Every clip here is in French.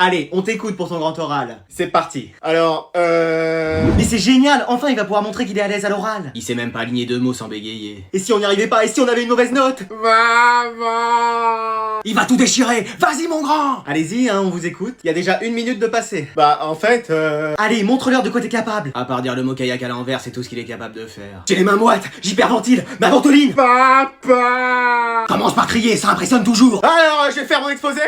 Allez, on t'écoute pour ton grand oral. C'est parti. Alors, Mais c'est génial, enfin il va pouvoir montrer qu'il est à l'aise à l'oral. Il sait même pas aligner 2 mots sans bégayer. Et si on n'y arrivait pas, et si on avait une mauvaise note? maman. Il va tout déchirer. Vas-y mon grand. Allez-y, hein, on vous écoute. Il y a déjà 1 minute de passé. Bah, en fait, Allez, montre-leur de quoi t'es capable. À part dire le mot kayak à l'envers, c'est tout ce qu'il est capable de faire. J'ai les mains moites, j'hyperventile, ma ventoline. Papa. Commence par crier, ça impressionne toujours. Alors, je vais faire mon exposé.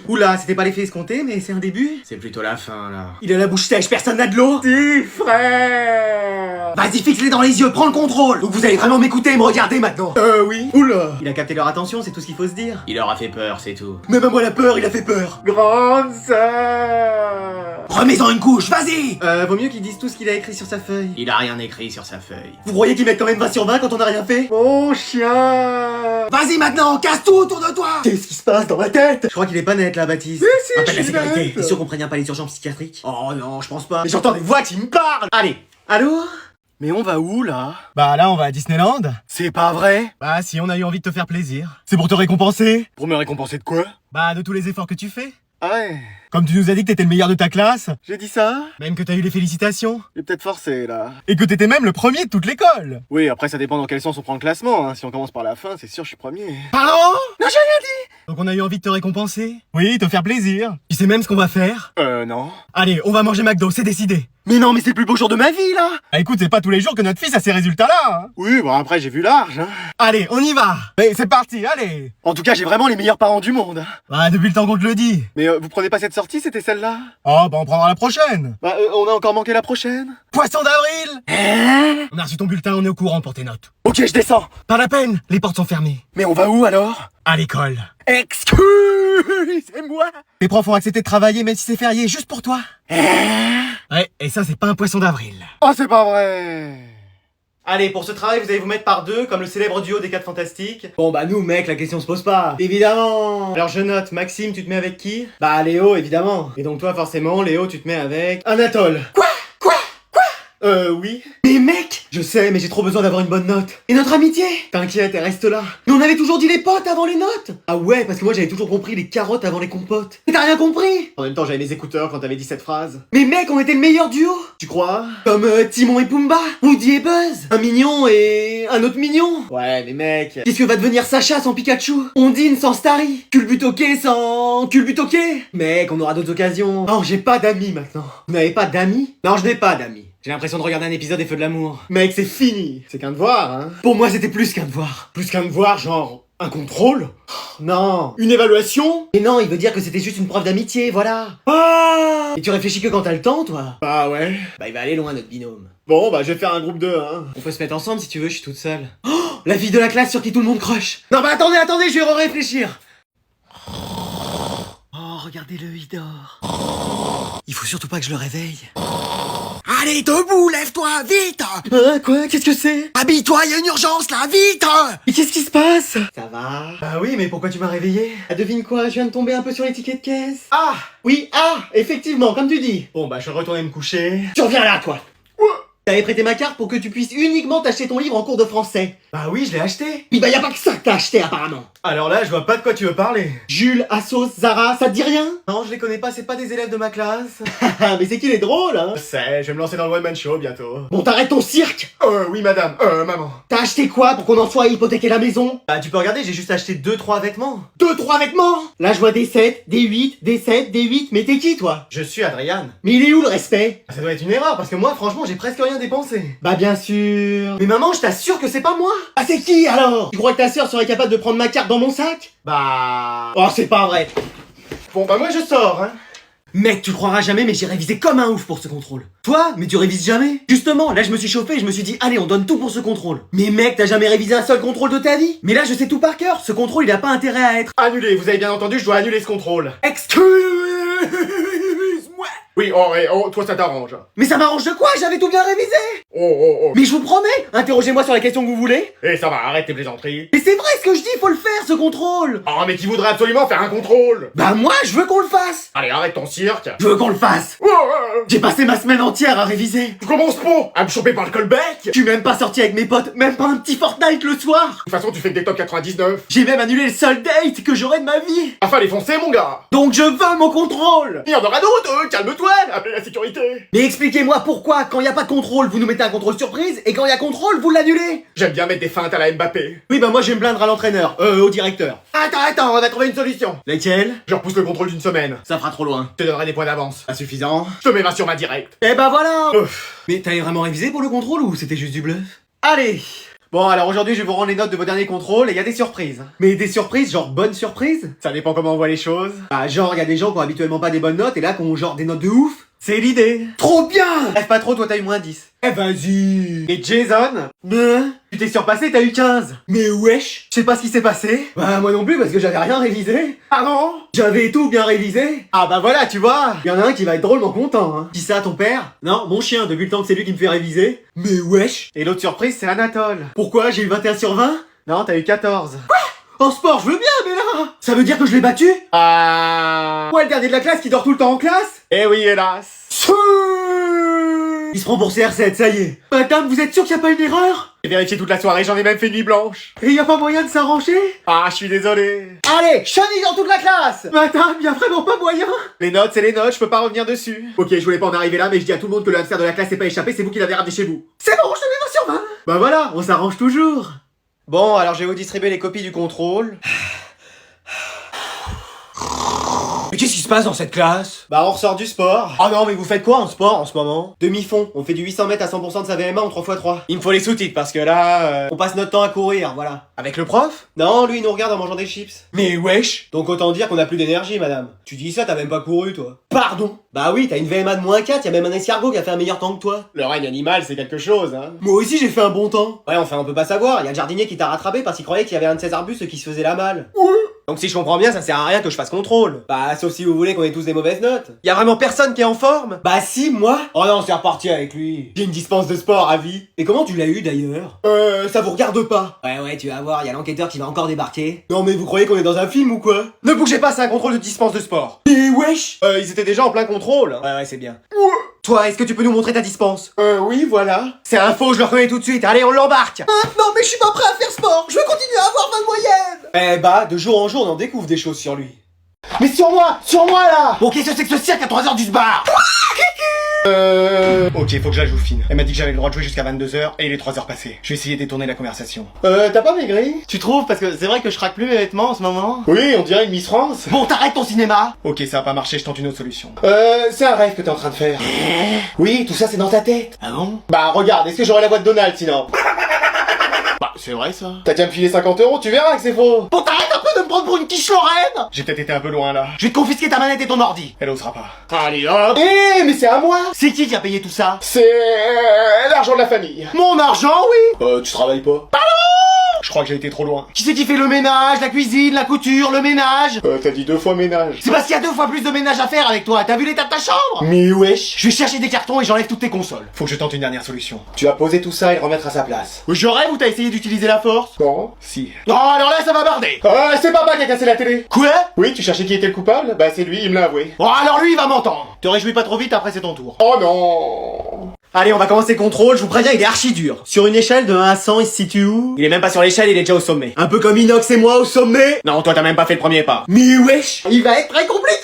Oula, c'était pas l'effet escompté, mais c'est un début. C'est plutôt la fin là. Il a la bouche sèche, personne n'a de l'eau. Si, frère. Vas-y, fixe-les dans les yeux, prends le contrôle. Donc vous allez vraiment m'écouter et me regarder maintenant. Oui. Oula. Il a capté leur attention, c'est tout ce qu'il faut se dire. Il leur a fait peur, c'est tout. Même à moi la peur, il a fait peur. Grande sœur. Remets-en une couche, vas-y. Vaut mieux qu'il dise tout ce qu'il a écrit sur sa feuille. Il a rien écrit sur sa feuille. Vous croyez qu'il met quand même 20 sur 20 quand on a rien fait? Mon chien. Vas-y maintenant, casse tout autour de toi. Qu'est-ce qui se passe dans ma tête? Je crois qu'il est pas net là, Baptiste. Si, Appelle la je suis sécurité. net. T'es sûr qu'on prévient pas les urgences psychiatriques? Oh non, je pense pas. Mais j'entends des voix qui me parlent. Allez. Allô? Mais on va où, là? Bah là on va à Disneyland. C'est pas vrai. Bah si on a eu envie de te faire plaisir. C'est pour te récompenser. Pour me récompenser de quoi? Bah de tous les efforts que tu fais. Ah ouais. Comme tu nous as dit que t'étais le meilleur de ta classe, J'ai dit ça? même que t'as eu les félicitations, J'ai peut-être forcé, là. et que t'étais même le premier de toute l'école. Oui, après, ça dépend dans quel sens on prend le classement, hein. Si on commence par la fin, c'est sûr, je suis premier. Pardon? Non, j'ai rien dit. Donc on a eu envie de te récompenser. Oui, te faire plaisir. Tu sais même ce qu'on va faire? Non. Allez, on va manger McDo, c'est décidé. Mais non, mais c'est le plus beau jour de ma vie, là. Ah écoute, c'est pas tous les jours que notre fils a ces résultats-là. Hein. Oui, bon, après, j'ai vu large, hein. Allez, on y va. Mais c'est parti, allez. En tout cas, j'ai vraiment les meilleurs parents du monde, hein. Bah depuis le temps qu'on te le dit. Mais vous prenez pas cette sortie, c'était celle-là? Oh, bah on prendra la prochaine. Bah, on a encore manqué la prochaine. Poisson d'avril. On a reçu ton bulletin, on est au courant pour tes notes. Ok, je descends. Pas la peine, les portes sont fermées. Mais on va où, alors? À l'école. Excusez-moi. Les profs ont accepté de travailler même si c'est férié juste pour toi. Ouais, et ça c'est pas un poisson d'avril. Oh, c'est pas vrai. Allez, pour ce travail, vous allez vous mettre par deux, comme le célèbre duo des 4 Fantastiques. Bon bah nous, mec, la question se pose pas. Évidemment. Alors je note, Maxime, tu te mets avec qui? Bah Léo, évidemment. Et donc toi, forcément, Léo, tu te mets avec... Anatole. Quoi? Oui. Mais mec, je sais, mais j'ai trop besoin d'avoir une bonne note. Et notre amitié? T'inquiète, elle reste là. Mais on avait toujours dit les potes avant les notes. Ah ouais, parce que moi j'avais toujours compris les carottes avant les compotes. Mais t'as rien compris? En même temps, j'avais mes écouteurs quand t'avais dit cette phrase. Mais mec, on était le meilleur duo. Tu crois? Comme Timon et Pumba, Woody et Buzz, un mignon et un autre mignon. Ouais, mais mec, qu'est-ce que va devenir Sacha sans Pikachu? Ondine sans Starry, Culbutoqué sans Culbutoqué? Mec, on aura d'autres occasions. Non, j'ai pas d'amis maintenant. Vous n'avez pas d'amis? Non, je n'ai pas d'amis. J'ai l'impression de regarder un épisode des Feux de l'amour. Mec, c'est fini. C'est qu'un devoir, hein. Pour moi, c'était plus qu'un devoir. Plus qu'un devoir, genre... un contrôle? Non. Une évaluation? Et non, il veut dire que c'était juste une preuve d'amitié, voilà. Ah! Et tu réfléchis que quand t'as le temps, toi? Bah ouais. Bah, il va aller loin, notre binôme. Bon, bah je vais faire un groupe 2, hein. On peut se mettre ensemble si tu veux, je suis toute seule. Oh, la fille de la classe sur qui tout le monde crush. Non, bah attendez, je vais réfléchir. Oh, regardez-le, il dort. Il faut surtout pas que je le réveille. Allez, debout, lève-toi, vite. Quoi? Qu'est-ce que c'est? Habille-toi, y a une urgence là, vite. Mais qu'est-ce qui se passe? Ça va? Bah oui, mais pourquoi tu m'as réveillé? Ah, devine quoi, je viens de tomber un peu sur les tickets de caisse. Ah! Oui, effectivement, comme tu dis. Bon, bah je vais retourner me coucher. Tu reviens là, toi! T'avais prêté ma carte pour que tu puisses uniquement t'acheter ton livre en cours de français. Bah oui, je l'ai acheté. Oui, bah y a pas que ça que t'as acheté apparemment. Alors là, je vois pas de quoi tu veux parler. Jules, Assos, Zara, ça te dit rien? Non, je les connais pas, c'est pas des élèves de ma classe. Mais c'est qu'il est drôle, hein. Je sais, je vais me lancer dans le one-man show bientôt. Bon, t'arrêtes ton cirque. Oui madame, maman. T'as acheté quoi pour qu'on en soit à hypothéquer la maison? Bah tu peux regarder, j'ai juste acheté 2-3 vêtements. 2-3 vêtements? Là, je vois des 7, des 8, des 7, des 8, mais t'es qui, toi? Je suis Adrian. Mais il est où le respect? Ça doit être une erreur parce que moi franchement j'ai presque rien dépensé. Bah bien sûr. Mais maman, je t'assure que c'est pas moi. Ah, c'est qui alors? Tu crois que ta sœur serait capable de prendre ma carte dans mon sac? Bah... Oh, c'est pas vrai. Bon bah moi je sors, hein. Mec, tu croiras jamais, mais j'ai révisé comme un ouf pour ce contrôle. Toi? Mais tu révises jamais? Justement, là je me suis chauffé et je me suis dit, allez, on donne tout pour ce contrôle. Mais mec, t'as jamais révisé un seul contrôle de ta vie? Mais là, je sais tout par cœur. Ce contrôle, il a pas intérêt à être... Annulé, vous avez bien entendu, je dois annuler ce contrôle. Excuse-moi. Oui, toi ça t'arrange. Mais ça m'arrange de quoi? J'avais tout bien révisé. Oh. Mais je vous promets, interrogez-moi sur la question que vous voulez. Eh ça va, arrête tes plaisanteries. Mais c'est vrai ce que je dis, faut le faire, ce contrôle. Oh mais qui voudrait absolument faire un contrôle? Bah moi, je veux qu'on le fasse. Allez, arrête ton cirque. Je veux qu'on le fasse. Ouais. J'ai passé ma semaine entière à réviser. Je commence pas à me choper par le callback. Je suis même pas sorti avec mes potes, même pas un petit Fortnite le soir. De toute façon, tu fais que des top 99. J'ai même annulé le seul date que j'aurai de ma vie. Enfin, les foncer, mon gars. Donc je veux mon contrôle. Il y en aura d'autres, calme-toi, appelez la sécurité. Mais expliquez-moi pourquoi, quand y a pas de contrôle, vous nous mettez un contrôle surprise, et quand y a contrôle, vous l'annulez. J'aime bien mettre des feintes à la Mbappé. Oui, bah moi je vais me plaindre à l'entraîneur, au directeur. Attends, on va trouver une solution. Laquelle? Je repousse le contrôle d'une semaine. Ça fera trop loin. Je te donnerai des points d'avance. Pas suffisant. Je te mets 20 sur ma directe. Eh bah voilà. Ouf. Mais t'avais vraiment révisé pour le contrôle ou c'était juste du bluff? Allez. Bon, alors aujourd'hui, je vais vous rendre les notes de vos derniers contrôles et il y a des surprises. Mais des surprises, genre bonnes surprises? Ça dépend comment on voit les choses. Ah, genre, il y a des gens qui ont habituellement pas des bonnes notes et là, qui ont genre des notes de ouf. C'est l'idée. Trop bien. Rêve pas trop, toi t'as eu moins 10. Eh vas-y. Et Jason, tu t'es surpassé, t'as eu 15. Mais wesh. Je sais pas ce qui s'est passé. Bah moi non plus parce que j'avais rien révisé. Ah non? J'avais tout bien révisé. Ah bah voilà, tu vois. Il y en a un qui va être drôlement content, hein. Qui ça, ton père? Non, mon chien, depuis le temps que c'est lui qui me fait réviser. Mais wesh. Et l'autre surprise, c'est Anatole. Pourquoi j'ai eu 21 sur 20? Non, t'as eu 14. En sport, je veux bien, mais là, ça veut dire que je l'ai battu? Ah. Moi, le dernier de la classe qui dort tout le temps en classe? Eh oui, hélas. Il se prend pour CR7, ça y est. Madame, vous êtes sûr qu'il n'y a pas une erreur? J'ai vérifié toute la soirée, j'en ai même fait nuit blanche. Et y a pas moyen de s'arranger? Ah, je suis désolé. Allez, chenille dans toute la classe! Madame, y a vraiment pas moyen? Les notes, c'est les notes, je peux pas revenir dessus. Ok, je voulais pas en arriver là, mais je dis à tout le monde que le hamster de la classe n'est pas échappé, c'est vous qui l'avez ramené chez vous. C'est bon, je te mets 20 sur 20! Bah voilà, on s'arrange toujours. Bon, alors je vais vous distribuer les copies du contrôle. Mais qu'est-ce qui se passe dans cette classe? Bah, on ressort du sport. Oh non, mais vous faites quoi en sport en ce moment? Demi-fond, on fait du 800 mètres à 100% de sa VMA en 3x3. Il me faut les sous-titres parce que là, on passe notre temps à courir, voilà. Avec le prof? Non, lui il nous regarde en mangeant des chips. Mais wesh! Donc autant dire qu'on a plus d'énergie, madame. Tu dis ça, t'as même pas couru, toi. Pardon? Bah oui, t'as une VMA de moins 4, y'a même un escargot qui a fait un meilleur temps que toi. Le règne animal, c'est quelque chose, hein. Moi aussi j'ai fait un bon temps. Ouais, enfin, on peut pas savoir. Y'a le jardinier qui t'a rattrapé parce qu'il croyait qu'il y avait un de ses arbustes qui se faisait la malle. Donc si je comprends bien, ça sert à rien que je fasse contrôle. Bah, sauf si vous voulez qu'on ait tous des mauvaises notes. Y a vraiment personne qui est en forme? Bah si, moi. Oh non, c'est reparti avec lui. J'ai une dispense de sport à vie. Et comment tu l'as eu d'ailleurs? Ça vous regarde pas. Ouais, tu vas voir, y a l'enquêteur qui va encore débarquer. Non mais vous croyez qu'on est dans un film ou quoi? Ne bougez pas, c'est un contrôle de dispense de sport. Mais wesh! Ils étaient déjà en plein contrôle. Ouais, c'est bien. Toi, est-ce que tu peux nous montrer ta dispense? Oui, voilà. C'est un faux, je le reconnais tout de suite. Allez, on l'embarque. Non mais je suis pas prêt à faire sport! Je veux continuer à avoir 20 de moyenne! Eh bah, de jour en jour, on en découvre des choses sur lui. Mais sur moi là! Bon, qu'est-ce que c'est que ce cirque à 3h du bar? Ok, faut que je la joue fine. Elle m'a dit que j'avais le droit de jouer jusqu'à 22h et il est 3h passées. Je vais essayer de détourner la conversation. T'as pas maigri? Tu trouves? Parce que c'est vrai que je craque plus mes vêtements en ce moment. Oui, on dirait une Miss France. Bon, t'arrêtes ton cinéma! Ok, ça va pas marcher, je tente une autre solution. C'est un rêve que t'es en train de faire. Oui, tout ça c'est dans ta tête. Ah bon? Bah regarde, est-ce que j'aurai la voix de Donald sinon? Bah, c'est vrai ça. T'as qu'à me filer 50 €, tu verras que c'est faux. Bon, t'arrêtes un peu de me prendre pour une quiche Lorraine! J'ai peut-être été un peu loin là. Je vais te confisquer ta manette et ton ordi. Elle osera pas. Allez hop. Mais c'est à moi. C'est qui a payé tout ça? C'est l'argent de la famille. Mon argent, oui! Tu travailles pas? Je crois que j'ai été trop loin. Qui c'est qui fait le ménage, la cuisine, la couture, le ménage? T'as dit 2 fois ménage. C'est parce qu'il y a 2 fois plus de ménage à faire avec toi. T'as vu l'état de ta chambre? Mais wesh. Je vais chercher des cartons et j'enlève toutes tes consoles. Faut que je tente une dernière solution. Tu vas poser tout ça et le remettre à sa place. Je rêve ou t'as essayé d'utiliser la force? Non. Si. Oh, alors là, ça va barder. C'est papa qui a cassé la télé. Quoi? Oui, tu cherchais qui était le coupable? Bah c'est lui, il me l'a avoué. Oh, alors lui, il va m'entendre. Te réjouis pas trop vite, après c'est ton tour. Oh non. Allez, on va commencer le contrôle, je vous préviens, il est archi dur. Sur une échelle de 1 à 100, il se situe où? Il est même pas sur l'échelle, il est déjà au sommet. Un peu comme Inox et moi au sommet. Non, toi t'as même pas fait le premier pas. Mais wesh, il va être très compliqué.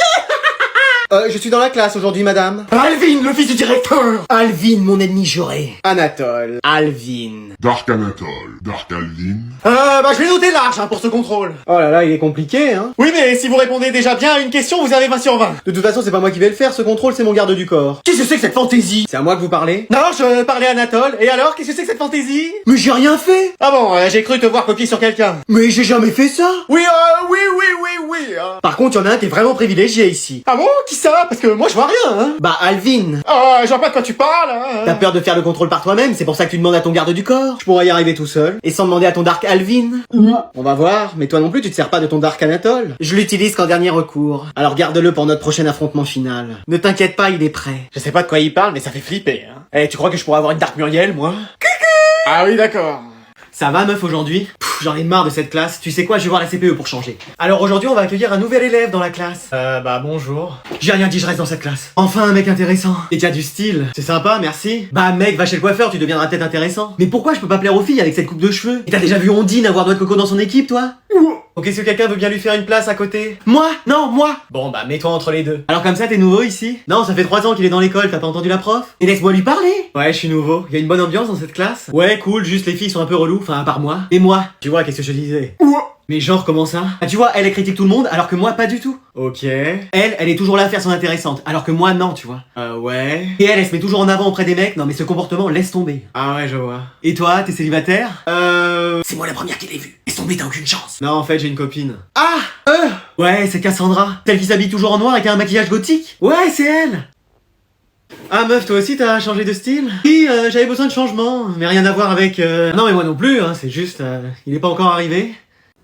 Je suis dans la classe aujourd'hui, madame. Alvin, le fils du directeur. Alvin, mon ennemi juré. Anatole. Alvin. Dark Anatole, Dark Alvin. Bah je vais noter large pour ce contrôle. Oh là là, il est compliqué, hein. Oui, mais si vous répondez déjà bien à une question, vous avez 20 sur 20. De toute façon, c'est pas moi qui vais le faire, ce contrôle, c'est mon garde du corps. Qu'est-ce que c'est que cette fantaisie? C'est à moi que vous parlez? Non, je parlais à Anatole. Et alors, qu'est-ce que c'est que cette fantaisie? Mais j'ai rien fait. Ah bon, j'ai cru te voir copier sur quelqu'un. Mais j'ai jamais fait ça. Oui. Par contre, y en a un qui est vraiment privilégié ici. Ah bon? Qui ça? Parce que moi, je vois rien, hein. Bah Alvin. Je vois pas de quoi tu parles, hein. T'as peur de faire le contrôle par toi-même, c'est pour ça que tu demandes à ton garde du corps. Je pourrais y arriver tout seul. Et sans demander à ton Dark Alvin. On va voir, mais toi non plus, tu te sers pas de ton Dark Anatole. Je l'utilise qu'en dernier recours. Alors garde-le pour notre prochain affrontement final. Ne t'inquiète pas, il est prêt. Je sais pas de quoi il parle, mais ça fait flipper, hein. Tu crois que je pourrais avoir une Dark Muriel, moi? Ah oui, d'accord. Ça va meuf aujourd'hui? J'en ai marre de cette classe. Tu sais quoi, je vais voir la CPE pour changer. Alors aujourd'hui on va accueillir un nouvel élève dans la classe. Bah bonjour. J'ai rien dit, je reste dans cette classe. Enfin un mec intéressant. Et qui a du style. C'est sympa, merci. Bah mec, va chez le coiffeur, tu deviendras peut-être intéressant. Mais pourquoi je peux pas plaire aux filles avec cette coupe de cheveux? Et t'as déjà vu Ondine avoir noix de coco dans son équipe, toi? Donc est-ce que quelqu'un veut bien lui faire une place à côté? Moi? Non, moi! Bon bah mets-toi entre les deux. Alors comme ça t'es nouveau ici? Non, ça fait 3 ans qu'il est dans l'école, t'as pas entendu la prof? Et laisse-moi lui parler! Ouais, je suis nouveau. Y a une bonne ambiance dans cette classe? Ouais, cool, juste les filles sont un peu reloues, enfin à part moi. Et moi? Tu vois, qu'est-ce que je te disais? Mais genre comment ça? Ah tu vois, elle critique tout le monde alors que moi pas du tout. Ok. Elle est toujours là à faire son intéressante alors que moi non, tu vois. Ouais. Et elle se met toujours en avant auprès des mecs. Non mais ce comportement laisse tomber. Ah ouais, je vois. Et toi, t'es célibataire? C'est moi la première qui l'ai vue. Laisse tomber, t'as aucune chance. Non, en fait, j'ai une copine. Ah! Ouais, c'est Cassandra. Celle qui s'habille toujours en noir et qui a un maquillage gothique? Ouais, c'est elle! Ah meuf, toi aussi t'as changé de style? Oui, j'avais besoin de changement, mais rien à voir avec... Non mais moi non plus, hein, c'est juste... il est pas encore arrivé.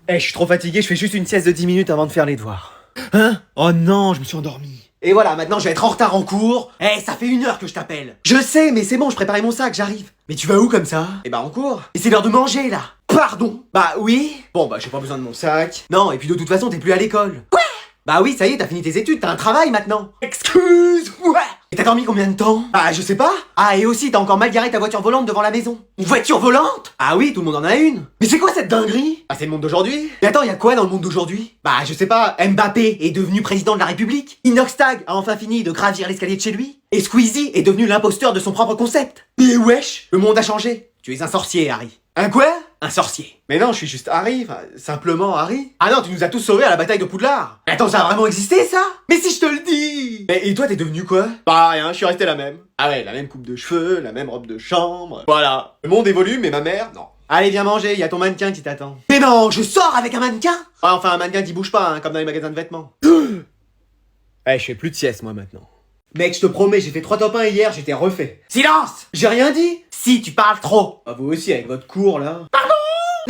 Eh, je suis trop fatigué, je fais juste une sieste de 10 minutes avant de faire les devoirs. Hein? Oh non, je me suis endormi. Et voilà, maintenant je vais être en retard en cours. Eh, ça fait 1 heure que je t'appelle. Je sais, mais c'est bon, je préparais mon sac, j'arrive. Mais tu vas où comme ça? Eh bah en cours. Et c'est l'heure de manger là. Pardon. Bah oui. Bon bah j'ai pas besoin de mon sac. Non, et puis de toute façon, t'es plus à l'école. Quoi? Bah oui, ça y est, t'as fini tes études, t'as un travail maintenant. Excuse, ouais. Et t'as dormi combien de temps? Bah je sais pas. Ah, et aussi, t'as encore mal garé ta voiture volante devant la maison. Une voiture volante? Ah oui, tout le monde en a une. Mais c'est quoi cette dinguerie? Ah, c'est le monde d'aujourd'hui. Mais attends, y'a quoi dans le monde d'aujourd'hui? Bah, je sais pas, Mbappé est devenu président de la République. Inoxtag a enfin fini de gravir l'escalier de chez lui. Et Squeezie est devenu l'imposteur de son propre concept. Mais wesh. Le monde a changé. Tu es un sorcier, Harry. Un quoi? Un sorcier. Mais non, je suis juste Harry, enfin, simplement Harry. Ah non, tu nous as tous sauvés à la bataille de Poudlard. Mais attends, ça a vraiment existé ça? Mais si je te le dis! Mais et toi, t'es devenu quoi? Bah rien, je suis resté la même. Ah ouais, la même coupe de cheveux, la même robe de chambre. Voilà. Le monde évolue, mais ma mère, non. Allez, viens manger, y a ton mannequin qui t'attend. Mais non, je sors avec un mannequin? Ouais, enfin, un mannequin qui bouge pas, hein, comme dans les magasins de vêtements. Eh, je fais plus de sieste, moi, maintenant. Mec, je te promets, j'ai fait 3 top 1 hier, j'étais refait. Silence! J'ai rien dit. Si, tu parles trop. Ah, vous aussi, avec votre cours, là. Pardon?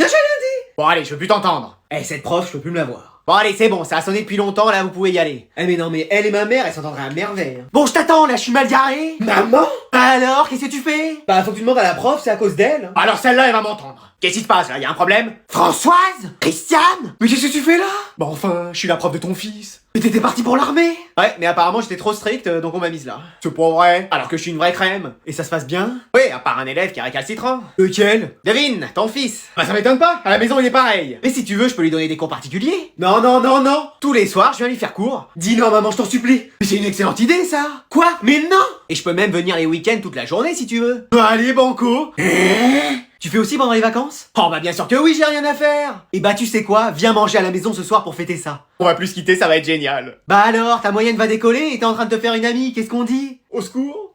Non, j'ai rien dit. Bon, allez, je veux plus t'entendre. Eh, cette prof, je peux plus me la voir. Bon, allez, c'est bon, ça a sonné depuis longtemps, là, vous pouvez y aller. Eh, mais non, mais elle et ma mère, elles s'entendraient à merveille. Hein. Bon, je t'attends, là, je suis mal garé. Maman? Alors, qu'est-ce que tu fais? Bah, faut que tu demandes à la prof, c'est à cause d'elle. Alors celle-là, elle va m'entendre. Qu'est-ce qui se passe, là? Y a un problème? Françoise? Christiane? Mais qu'est-ce que tu fais là? Bon, enfin, je suis la prof de ton fils. Mais t'étais parti pour l'armée? Ouais, mais apparemment j'étais trop strict, donc on m'a mise là. C'est pas vrai. Alors que je suis une vraie crème. Et ça se passe bien? Oui, à part un élève qui est récalcitrant. Lequel? Devine, ton fils. Bah ça m'étonne pas, à la maison il est pareil. Mais si tu veux, je peux lui donner des cours particuliers. Non, non, non, non. Tous les soirs, je viens lui faire cours. Dis non maman, je t'en supplie. Mais c'est une excellente idée, ça. Quoi? Mais non. Et je peux même venir les week-ends toute la journée si tu veux. Bah allez, banco. Tu fais aussi pendant les vacances? Oh bah bien sûr que oui, j'ai rien à faire. Et bah tu sais quoi, viens manger à la maison ce soir pour fêter ça. On va plus se quitter, ça va être génial. Bah alors, ta moyenne va décoller et t'es en train de te faire une amie, qu'est-ce qu'on dit? Au secours.